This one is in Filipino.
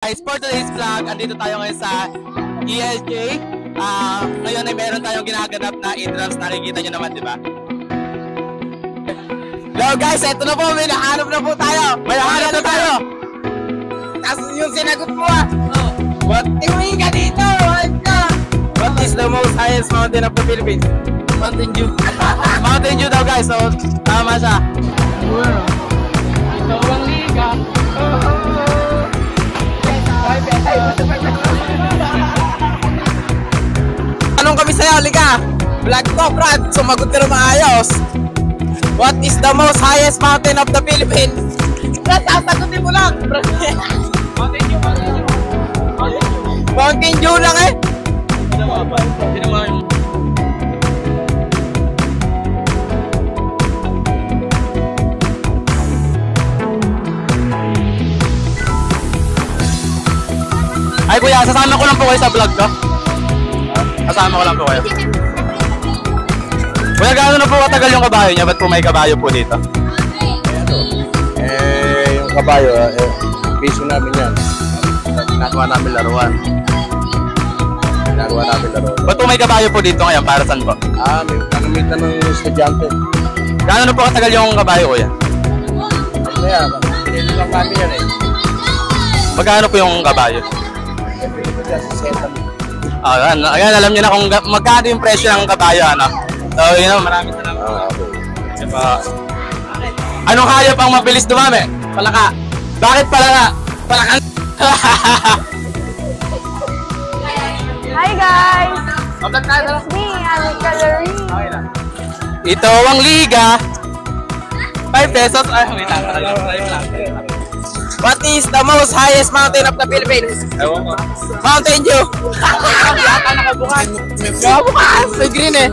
Guys, for today's vlog, andito tayo ngayon sa ELJ. Ngayon ay meron tayong ginaganap na entrance. Nakikita nyo naman, di ba? Hello guys, eto na po. May nahanap na po tayo. May nahanap na tayo. Tapos yung sinagot mo What doing ka dito? What is the most highest mountain of the Philippines? Mountain Dew. Mountain Dew daw guys. So, tama siya. Ito ang liga. Anong kami sa'yo, Liga? Vlog ko, Brad. Sumagot ka na maayos. What is the most highest mountain of the Philippines? Brad, sasagutin mo lang. Mountain Dew, Mountain Dew. Mountain Dew lang eh. Ay kuya, sasama ko lang po kayo sa vlog, no? Sasama ko lang po kayo. Kuya, gaano na po katagal yung kabayo niya? Ba't po may kabayo po dito? Yung kabayo, piso namin yan. Ginagawa namin laruan. Ba't po may kabayo po dito ngayon? Para saan po? May kagamitan ng estudyante. Gaano na po katagal yung kabayo, kuya? Kaya, pinili lang namin yan eh. Magkano po yung kabayo? Ayan, alam niyo na kung magkano yung presyo ng kabayo, ano? So, yun know, maraming salamat. Anong hayop ang mabilis dumami? Palaka. Bakit palaka? Palaka. Hi guys! It's me, Annie Calorie. Ito ang liga. 5 pesos. Ay, wait lang. What is the most highest mountain of the Philippines? Ewan ko. Mountain Dew. Yata nakabukas. Nakabukas. May green eh.